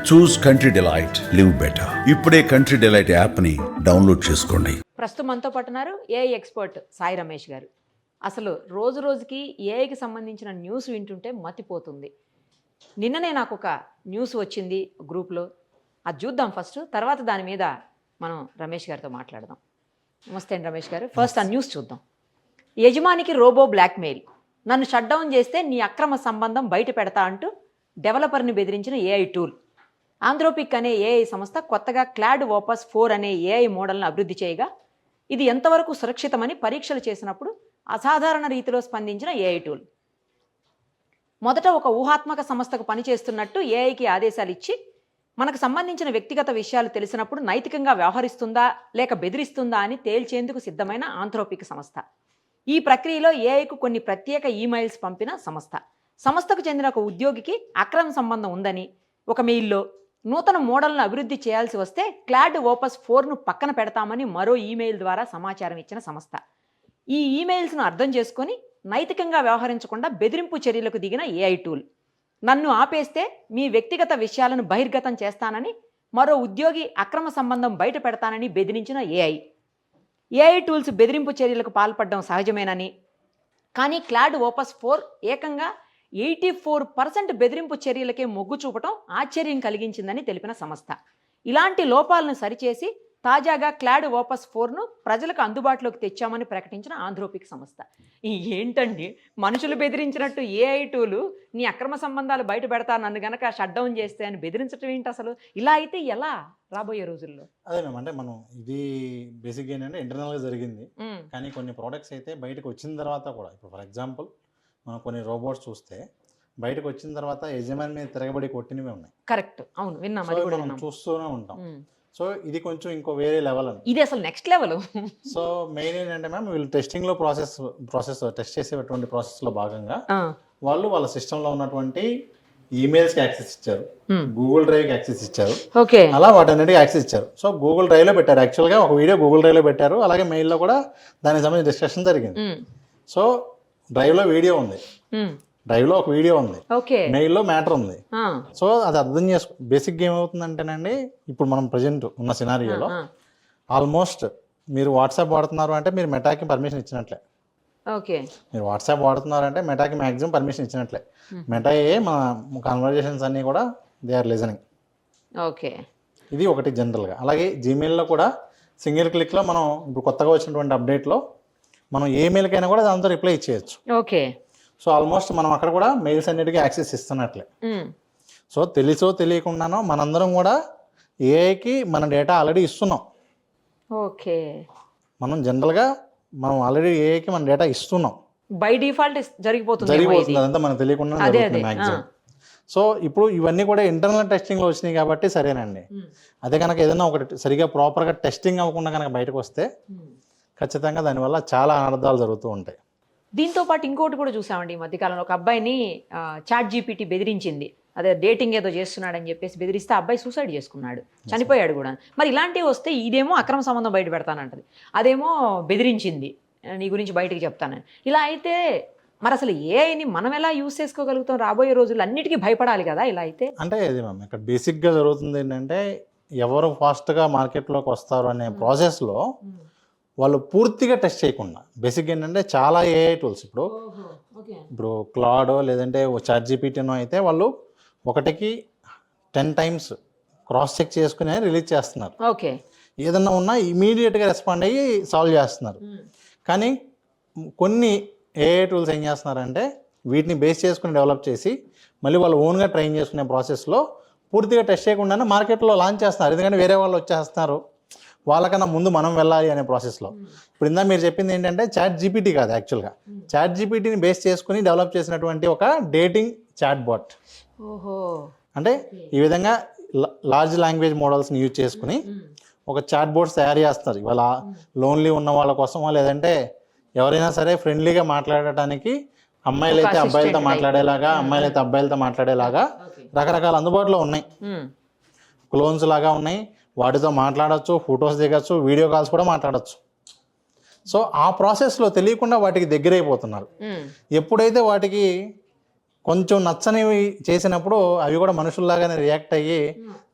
చూస్ country delight, live better. ఇప్పుడే country delight యాప్ని download చేసుకోండి. ప్రస్తుతం మనతో పట్టున్నారు ఏఐ ఎక్స్పర్ట్ సాయి రమేష్ గారు. అసలు రోజు రోజుకి ఏఐకి సంబంధించిన న్యూస్ వింటుంటే మతిపోతుంది. నిన్ననే నాకు ఒక న్యూస్ వచ్చింది గ్రూప్లో, అది చూద్దాం ఫస్ట్, తర్వాత దాని మీద మనం రమేష్ గారితో మాట్లాడదాం. నమస్తే అండి రమేష్ గారు. ఫస్ట్ ఆ న్యూస్ చూద్దాం. యజమానికి రోబో బ్లాక్మెయిల్, నన్ను షట్ డౌన్ చేస్తే నీ అక్రమ సంబంధం బయట పెడతా అంటూ డెవలపర్ని బెదిరించిన ఏఐ టూల్. ఆంథ్రోపిక్ అనే ఏఐ సంస్థ కొత్తగా క్లాడ్ ఓపస్ 4 అనే ఏఐ మోడల్ను అభివృద్ధి చేయగా ఇది ఎంతవరకు సురక్షితమని పరీక్షలు చేసినప్పుడు అసాధారణ రీతిలో స్పందించిన ఏఐ టూల్. మొదట ఒక ఊహాత్మక సంస్థకు పనిచేస్తున్నట్టు ఏఐకి ఆదేశాలు ఇచ్చి మనకు సంబంధించిన వ్యక్తిగత విషయాలు తెలిసినప్పుడు నైతికంగా వ్యవహరిస్తుందా లేక బెదిరిస్తుందా అని తేల్చేందుకు సిద్ధమైన ఆంథ్రోపిక్ సంస్థ. ఈ ప్రక్రియలో ఏఐకు కొన్ని ప్రత్యేక ఈమెయిల్స్ పంపిన సంస్థకు చెందిన ఒక ఉద్యోగికి అక్రమ సంబంధం ఉందని ఒక మెయిల్లో, నూతన మోడల్ను అభివృద్ధి చేయాల్సి వస్తే క్లాడ్ ఓపస్ 4ను పక్కన పెడతామని మరో ఈమెయిల్ ద్వారా సమాచారం ఇచ్చిన సంస్థ. ఈ ఈమెయిల్స్ను అర్థం చేసుకొని నైతికంగా వ్యవహరించకుండా బెదిరింపు చర్యలకు దిగిన ఏఐ టూల్. నన్ను ఆపేస్తే మీ వ్యక్తిగత విషయాలను బహిర్గతం చేస్తానని, మరో ఉద్యోగి అక్రమ సంబంధం బయట పెడతానని బెదిరించిన ఏఐ టూల్స్ బెదిరింపు చర్యలకు పాల్పడడం సహజమేనని, కానీ క్లాడ్ ఓపస్ 4 ఏకంగా 84% బెదిరింపు చర్యలకే మొగ్గు చూపటం ఆశ్చర్యం కలిగించిందని తెలిపిన సంస్థ. ఇలాంటి లోపాలను సరిచేసి తాజాగా క్లాడ్ ఓపస్ 4ను ప్రజలకు అందుబాటులోకి తెచ్చామని ప్రకటించిన ఆంథ్రోపిక్ సంస్థ. ఏంటండి, మనుషులు బెదిరించినట్టు ఏఐ టూలు నీ అక్రమ సంబంధాలు బయట పెడతా, నన్ను గనక షట్ డౌన్ చేస్తే అని బెదిరించడం ఏంటి అసలు? ఇలా అయితే ఎలా రాబోయే రోజుల్లో? అదే మ్యామ్, అంటే మనం ఇది బేసిక్గా ఏంటంటే ఇంటర్నల్గా జరిగింది. కానీ కొన్ని ప్రోడక్ట్స్ అయితే బయటకు వచ్చిన తర్వాత కూడా, ఇప్పుడు ఫర్ ఎగ్జాంపుల్ మనం కొన్ని రోబోట్స్ చూస్తే బయటకు వచ్చిన తర్వాత యజమాని మీద తిరగబడి కొట్టినవి ఉన్నాయి. కరెక్ట్, అవును, విన్నాం. మనం చూస్తూనే ఉంటాం. సో ఇది కొంచెం ఇంకో వేరే లెవెల్ అని, ఇది అసలు నెక్స్ట్ లెవెల్. సో మెయిన్ ఏంటంటే మ్యామ్, వీళ్ళు టెస్టింగ్లో ప్రాసెస్ టెస్ట్ చేసేటువంటి ప్రాసెస్లో భాగంగా వాళ్ళు వాళ్ళ సిస్టంలో ఉన్నటువంటి ఈమెయిల్స్కి యాక్సెస్ ఇచ్చారు, గూగుల్ డ్రైవ్కి యాక్సెస్ ఇచ్చారు, అలా వాటన్నిటికి యాక్సెస్ ఇచ్చారు. సో గూగుల్ డ్రైవ్లో పెట్టారు, యాక్చువల్గా ఒక వీడియో గూగుల్ డ్రైవ్లో పెట్టారు, అలాగే మెయిల్లో కూడా దానికి సంబంధించిన డిస్కషన్ జరిగింది. సో డ్రైవ్లో వీడియో ఉంది, డ్రైవ్లో ఒక వీడియో ఉంది, మెయిల్లో మ్యాటర్ ఉంది. సో అది అర్థం చేసుకో. బేసిక్గా ఏమవుతుందంటేనండి, ఇప్పుడు మనం ప్రజెంట్ ఉన్న సినారియోలో ఆల్మోస్ట్ మీరు వాట్సాప్ వాడుతున్నారు అంటే మీరు మెటాకి పర్మిషన్ ఇచ్చినట్లే. మీరు వాట్సాప్ వాడుతున్నారంటే మెటాకి మ్యాక్సిమం పర్మిషన్ ఇచ్చినట్లే. మెటా మన కన్వర్జేషన్స్ అన్నీ కూడా దే ఆర్ లిజనింగ్. ఇది ఒకటి జనరల్గా. అలాగే జీమెయిల్లో కూడా సింగిల్ క్లిక్లో మనం ఇప్పుడు కొత్తగా వచ్చినటువంటి అప్డేట్లో మనం ఏ మెయిల్కైనా కూడా దాంతో రిప్లై ఇచ్చేయచ్చు. సో ఆల్మోస్ట్ మనం అక్కడ కూడా మెయిల్స్ అన్నిటికీ యాక్సెస్ ఇస్తున్నట్లే. సో తెలుసో తెలియకుండానో మనందరం కూడా ఏఐకి మన డేటా ఆల్రెడీ ఇస్తున్నాం. మనం జనరల్గా మనం ఆల్రెడీ ఏఐకి మన డేటా ఇస్తున్నాం, బై డిఫాల్ట్ జరిగిపోతుంది. అదంతా మనకు తెలియకుండా మ్యాక్సిమం. సో ఇప్పుడు ఇవన్నీ కూడా ఇంటర్నల్ టెస్టింగ్లో వచ్చినాయి కాబట్టి సరేనండి. అదే కనుక ఏదైనా ఒకటి సరిగా ప్రాపర్గా టెస్టింగ్ అవ్వకుండా కనుక బయటకు వస్తే ఖచ్చితంగా దానివల్ల చాలా అనర్థాలు జరుగుతూ ఉంటాయి. దీంతో పాటు ఇంకోటి కూడా చూసామండి ఈ మధ్యకాలంలో. ఒక అబ్బాయిని చాట్ జీపీటీ బెదిరించింది, అదే డేటింగ్ ఏదో చేస్తున్నాడని చెప్పేసి బెదిరిస్తే అబ్బాయి సూసైడ్ చేసుకున్నాడు, చనిపోయాడు కూడా. మరి ఇలాంటివి వస్తే ఇదేమో అక్రమ సంబంధం బయట పెడతానంటది, అదేమో బెదిరించింది నీ గురించి బయటికి చెప్తానని. ఇలా అయితే మరి అసలు ఏఐని మనం ఎలా యూజ్ చేసుకోగలుగుతాం రాబోయే రోజుల్లో? అన్నిటికీ భయపడాలి కదా ఇలా అయితే. అంటే ఇది మ్యామ్, ఇక్కడ బేసిక్గా జరుగుతుంది ఏంటంటే, ఎవరు ఫాస్ట్గా మార్కెట్లోకి వస్తారు అనే ప్రాసెస్లో వాళ్ళు పూర్తిగా టెస్ట్ చేయకుండా, బేసిక్గా ఏంటంటే చాలా ఏఐ టూల్స్ ఇప్పుడు క్లాడో లేదంటే చాట్ జీపీటీనో అయితే వాళ్ళు ఒకటికి 10 times క్రాస్ చెక్ చేసుకుని రిలీజ్ చేస్తున్నారు. ఏదన్నా ఉన్నా ఇమీడియట్గా రెస్పాండ్ అయ్యి సాల్వ్ చేస్తున్నారు. కానీ కొన్ని ఏఐ టూల్స్ ఏం చేస్తున్నారంటే వీటిని బేస్ చేసుకుని డెవలప్ చేసి మళ్ళీ వాళ్ళు ఓన్గా ట్రైన్ చేసుకునే ప్రాసెస్లో పూర్తిగా టెస్ట్ చేయకుండానే మార్కెట్లో లాంచ్ చేస్తున్నారు. ఎందుకంటే వేరే వాళ్ళు వచ్చేస్తున్నారు, వాళ్ళకన్నా ముందు మనం వెళ్ళాలి అనే ప్రాసెస్లో. ఇప్పుడు ఇందా మీరు చెప్పింది ఏంటంటే చాట్ జీపీటీ కాదు, యాక్చువల్గా చాట్ జీపీటీని బేస్ చేసుకుని డెవలప్ చేసినటువంటి ఒక డేటింగ్ చాట్ బాట్. అంటే ఈ విధంగా లార్జ్ లాంగ్వేజ్ మోడల్స్ని యూజ్ చేసుకుని ఒక చాట్ బోట్స్ తయారు చేస్తారు. ఇవాళ లోన్లీ ఉన్న వాళ్ళ కోసం, లేదంటే ఎవరైనా సరే ఫ్రెండ్లీగా మాట్లాడటానికి, అమ్మాయిలు అయితే అబ్బాయిలతో మాట్లాడేలాగా, అమ్మాయిలు అయితే అబ్బాయిలతో మాట్లాడేలాగా రకరకాల అందుబాటులో ఉన్నాయి. క్లోన్స్ లాగా ఉన్నాయి, వాటితో మాట్లాడచ్చు, ఫొటోస్ దిగచ్చు, వీడియో కాల్స్ కూడా మాట్లాడచ్చు. సో ఆ ప్రాసెస్లో తెలియకుండా వాటికి దగ్గరైపోతున్నారు. ఎప్పుడైతే వాటికి కొంచెం నచ్చనివి చేసినప్పుడు అవి కూడా మనుషుల్లాగానే రియాక్ట్ అయ్యి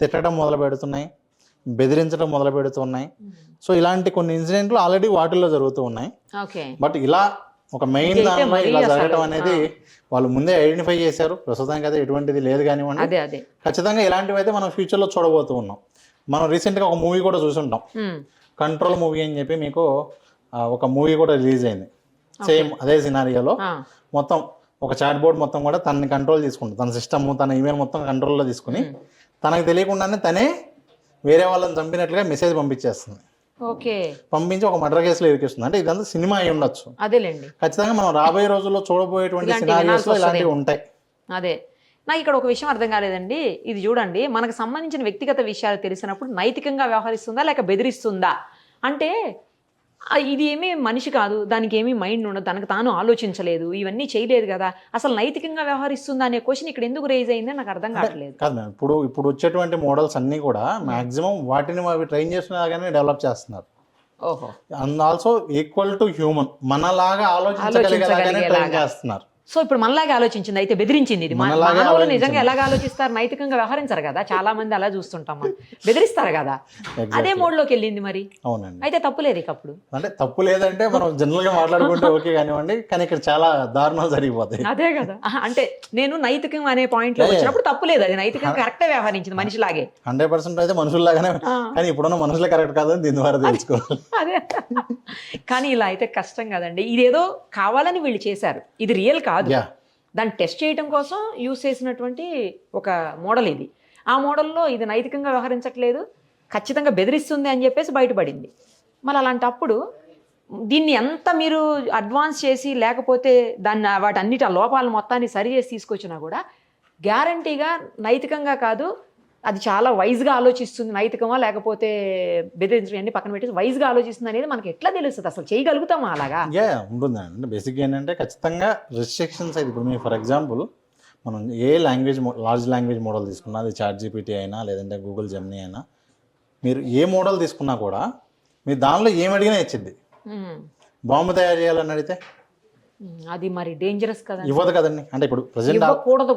తిట్టడం మొదలు పెడుతున్నాయి, బెదిరించడం మొదలు పెడుతున్నాయి. సో ఇలాంటి కొన్ని ఇన్సిడెంట్లు ఆల్రెడీ వాటిల్లో జరుగుతూ ఉన్నాయి. ఓకే. బట్ ఇలా ఒక మెయిన్ దానిలో ఇలా జరగడం అనేది వాళ్ళు ముందే ఐడెంటిఫై చేశారు. ప్రస్తుతానికి అయితే ఎటువంటిది లేదు కానివ్వండి. అదే అదే ఖచ్చితంగా ఇలాంటివి అయితే మనం ఫ్యూచర్లో చూడబోతూ ఉన్నాం. మనం రీసెంట్గా ఒక మూవీ కూడా చూసుంటాం, కంట్రోల్ మూవీ అని చెప్పి. మీకు ఒక మూవీ కూడా రిలీజ్ అయింది సేమ్ అదే సినారియోలో. మొత్తం ఒక చాట్ బోర్డ్ మొత్తం కూడా తనని కంట్రోల్ తీసుకుంటుంది, తన సిస్టమ్ తన ఈమెయిల్ మొత్తం కంట్రోల్లో తీసుకుని తనకు తెలియకుండానే తనే వేరే వాళ్ళని చంపినట్లుగా మెసేజ్ పంపించేస్తుంది. ఓకే. పంపించి ఒక మర్డర్ కేసులో ఇరికిస్తుంది. అంటే ఇదంతా సినిమా అయి ఉండొచ్చు. అదేలేండి. ఖచ్చితంగా మనం రాబోయే రోజుల్లో చూడబోయేటువంటి సినారియోస్లో ఇలాంటివి ఉంటాయి. అదే నాకు ఇక్కడ ఒక విషయం అర్థం కాలేదండి. ఇది చూడండి, మనకు సంబంధించిన వ్యక్తిగత విషయాలు తెలిసినప్పుడు నైతికంగా వ్యవహరిస్తుందా లేక బెదిరిస్తుందా అంటే, ఇది ఏమీ మనిషి కాదు, దానికి ఏమీ మైండ్ ఉండదు, తనకు తాను ఆలోచించలేదు, ఇవన్నీ చేయలేదు కదా, అసలు నైతికంగా వ్యవహరిస్తుందా అనే క్వశ్చన్ ఇక్కడ ఎందుకు రేజ్ అయిందని నాకు అర్థం కావట్లేదు. కాదు మ్యామ్, ఇప్పుడు వచ్చేటువంటి మోడల్స్ అన్నీ కూడా మాక్సిమం వాటిని అవి ట్రైన్ చేసినాగానే డెవలప్ చేస్తున్నారు. ఓహో. And also equal to human, మనలాగా ఆలోచించగలిగేలాగానే ట్రైన్ చేస్తున్నారు. సో ఇప్పుడు మనలాగే ఆలోచించింది, అయితే బెదిరించింది. ఇది మానవులు నిజంగా ఎలాగ ఆలోచిస్తారు, నైతికంగా వ్యవహరించరు కదా, చాలా మంది అలా చూస్తుంటాం, బెదిరిస్తారు కదా, అదే మోడ్లోకి వెళ్ళింది మరి. అవునండి. అయితే తప్పులేదు ఇక అప్పుడు. అంటే తప్పు లేదంటే మనం జనరల్ గా మాట్లాడుకుంటే ఓకే కానివ్వండి, కానీ ఇక్కడ చాలా దారుణాలు జరిగిపోతాయి. అదే కదా, అంటే నేను నైతికం అనే పాయింట్ లో వచ్చినప్పుడు తప్పు లేదు, అది నైతికంగా కరెక్టే వ్యవహరించింది మనిషిలాగే. 100% అయితే మనుషుల్లాగానే, కానీ ఇప్పుడున్న మనుషులే కరెక్ట్ కాదని దీని ద్వారా తెలుసుకోవాలి. అదే కానీ ఇలా అయితే కష్టం కదండి. ఇదేదో కావాలని వీళ్ళు చేశారు, ఇది రియల్ కాదు, దాన్ని టెస్ట్ చేయడం కోసం యూజ్ చేసినటువంటి ఒక మోడల్ ఇది. ఆ మోడల్లో ఇది నైతికంగా వ్యవహరించట్లేదు, ఖచ్చితంగా బెదిరిస్తుంది అని చెప్పేసి బయటపడింది. మరి అలాంటప్పుడు దీన్ని ఎంత మీరు అడ్వాన్స్ చేసి లేకపోతే దాన్ని వాటన్నిటి ఆ లోపాలు మొత్తాన్ని సరి చేసి తీసుకొచ్చినా కూడా గ్యారంటీగా నైతికంగా కాదు, అది చాలా వైజ్గా ఆలోచిస్తుంది, నైతికమా లేకపోతే బెదిరించడం అన్ని పక్కన పెట్టి వైజ్గా ఆలోచిస్తుంది అనేది మనకి ఎట్లా తెలుస్తుంది, అసలు చేయగలుగుతామా అలాగా? ఉంటుందండి. బేసిక్గా ఏంటంటే ఖచ్చితంగా రిస్ట్రిక్షన్స్ అయితే, ఇప్పుడు మీరు ఫర్ ఎగ్జాంపుల్ మనం ఏ లాంగ్వేజ్ లార్జ్ లాంగ్వేజ్ మోడల్ తీసుకున్నా, అది చాట్ జీపీటీ అయినా లేదంటే గూగుల్ జెమినీ అయినా, మీరు ఏ మోడల్ తీసుకున్నా కూడా మీరు దానిలో ఏం అడిగినా ఇచ్చింది. బాంబు తయారు చేయాలని అడిగితే అది మరి డేంజరస్ కదా, ఇవ్వదు కదండి. అంటే ఇప్పుడు ప్రజెంట్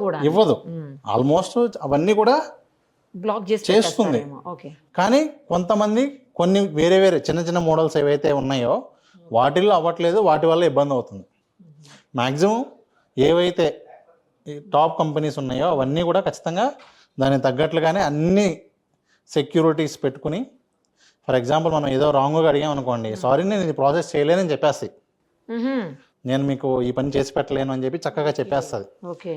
కూడా ఇవ్వదు, ఆల్మోస్ట్ అవన్నీ కూడా బ్లాక్ చేస్తుంది. కానీ కొంతమంది కొన్ని వేరే వేరే చిన్న చిన్న మోడల్స్ ఏవైతే ఉన్నాయో వాటిల్లో అవ్వట్లేదు, వాటి వల్ల ఇబ్బంది అవుతుంది. మ్యాక్సిమం ఏవైతే టాప్ కంపెనీస్ ఉన్నాయో అవన్నీ కూడా ఖచ్చితంగా దానికి తగ్గట్లుగానే అన్ని సెక్యూరిటీస్ పెట్టుకుని, ఫర్ ఎగ్జాంపుల్ మనం ఏదో రాంగ్గా అడిగాం అనుకోండి, సారీ నేను ఇది ప్రాసెస్ చేయలేనని చెప్పేసి, నేను మీకు ఈ పని చేసి పెట్టలేను అని చెప్పి చక్కగా చెప్పేస్తుంది. ఓకే.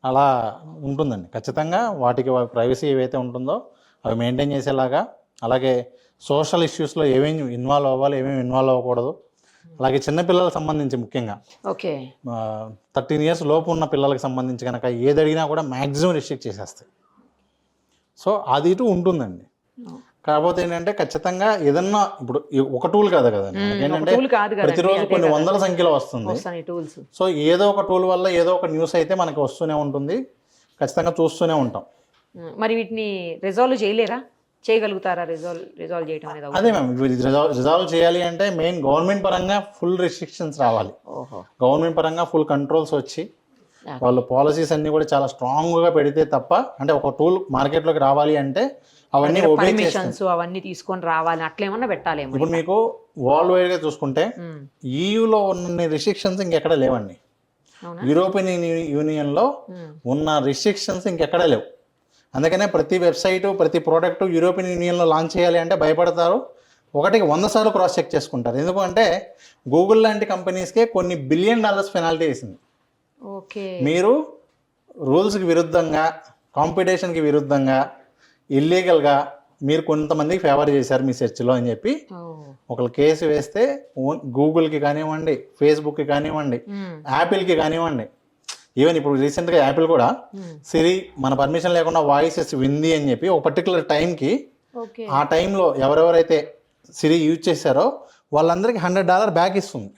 అలా ఉంటుందండి. ఖచ్చితంగా వాటికి ప్రైవసీ ఏవైతే ఉంటుందో అవి మెయింటైన్ చేసేలాగా, అలాగే సోషల్ ఇష్యూస్లో ఏమేమి ఇన్వాల్వ్ అవ్వాలి, ఏమేమి ఇన్వాల్వ్ అవ్వకూడదు, అలాగే చిన్నపిల్లలకు సంబంధించి ముఖ్యంగా 13 years లోపు ఉన్న పిల్లలకు సంబంధించి కనుక ఏది అడిగినా కూడా మ్యాక్సిమం రిస్ట్రిక్ట్ చేసేస్తాయి. సో అది ఇటు ఉంటుందండి. కాకపోతే ఏంటంటే ఖచ్చితంగా ఏదన్నా ఇప్పుడు ఒక టూల్ కాదు కదండి, ఏంటంటే ప్రతిరోజు కొన్ని వందల సంఖ్యలో వస్తుంది. సో ఏదో ఒక టూల్ వల్ల ఏదో ఒక న్యూస్ అయితే మనకి వస్తూనే ఉంటుంది, ఖచ్చితంగా చూస్తూనే ఉంటాం. మరి వీటిని రిజాల్వ్ చేయలేరా, చేయగలుగుతారా రిజాల్వ్ చేయడం అనేది? అదే మ్యామ్, రిజాల్వ్ చేయాలి అంటే మెయిన్ గవర్నమెంట్ పరంగా ఫుల్ రిస్ట్రిక్షన్స్ రావాలి, గవర్నమెంట్ పరంగా ఫుల్ కంట్రోల్స్ వచ్చి వాళ్ళు పాలసీస్ అన్ని కూడా చాలా స్ట్రాంగ్గా పెడితే తప్ప, అంటే ఒక టూల్ మార్కెట్లోకి రావాలి అంటే అవన్నీ అవన్నీ తీసుకొని రావాలి, అట్లేమన్నా పెట్టాలి. ఇప్పుడు మీకు వరల్డ్ వైడ్ గా చూసుకుంటే ఈయూలో ఉన్న రిస్ట్రిక్షన్స్ ఇంకెక్కడ లేవండి. యూరోపియన్ యూనియన్ లో ఉన్న రిస్ట్రిక్షన్స్ ఇంకెక్కడ లేవు. అందుకనే ప్రతి వెబ్సైట్ ప్రతి ప్రోడక్ట్ యూరోపియన్ యూనియన్లో లాంచ్ చేయాలి అంటే భయపడతారు, 100 సార్లు క్రాస్ చెక్ చేసుకుంటారు. ఎందుకంటే గూగుల్ లాంటి కంపెనీస్కే కొన్ని $1 బిలియన్ పెనాల్టీ వేసింది. మీరు రూల్స్కి విరుద్ధంగా, కాంపిటీషన్కి విరుద్ధంగా, ఇల్లీగల్గా మీరు కొంతమందికి ఫేవర్ చేశారు మీ సెర్చ్లో అని చెప్పి ఒకళ్ళు కేసు వేస్తే గూగుల్కి కానివ్వండి, ఫేస్బుక్కి కానివ్వండి, యాపిల్కి కానివ్వండి, ఈవెన్ ఇప్పుడు రీసెంట్గా యాపిల్ కూడా సిరి మన పర్మిషన్ లేకుండా వాయిసెస్ వింది అని చెప్పి ఒక పర్టికులర్ టైంకి, ఆ టైంలో ఎవరెవరైతే సిరి యూజ్ చేశారో వాళ్ళందరికీ $100 బ్యాక్ ఇస్తుంది.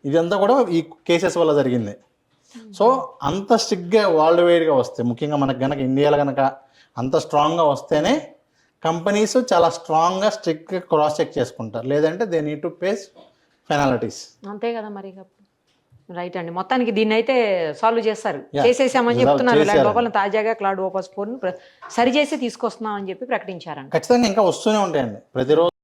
ఇదంతా కూడా ఈ కేసెస్ వల్ల జరిగింది. సో అంత స్ట్రిక్ట్గా వరల్డ్ వైడ్గా వస్తే, ముఖ్యంగా మనకు కనుక ఇండియాలో కనుక అంత స్ట్రాంగ్గా వస్తేనే కంపెనీస్ చాలా స్ట్రాంగ్గా స్ట్రిక్ట్గా క్రాస్ చెక్ చేసుకుంటారు, లేదంటే they need to pays penalties. అంతే కదా మరి. రైట్ అండి, మొత్తానికి దీన్ని అయితే సాల్వ్ చేస్తారు, Yeah. చేసేసామని Resolve చెప్తున్నారు. చేశారు. లోపల తాజాగా క్లౌడ్ ఓపస్ 4 సరి చేసి తీసుకొస్తున్నామని చెప్పి ప్రకటించారంట. ఖచ్చితంగా ఇంకా వస్తూనే ఉంటాయండి ప్రతిరోజు.